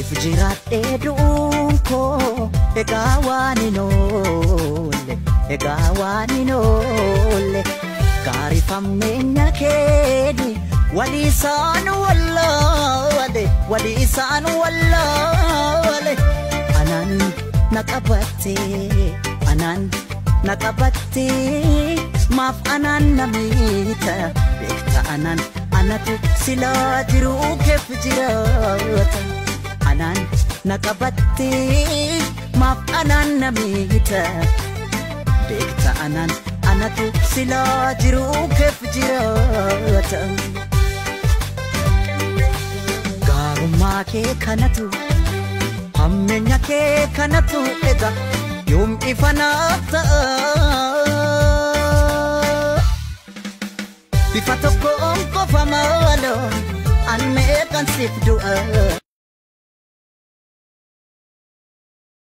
Sifjirate dunko egawani nole kari famenya kedi walisanu wallade anan nakabate maf anan namita bekta anan anatu sila jiru kef jirata anan nakabate maf anan namita bekta anan anatu sila jiru kef jirata garuma ke kanatu hammenya ke kanatu ega yum ifanata bifatoko onko famalo an me kan sif dua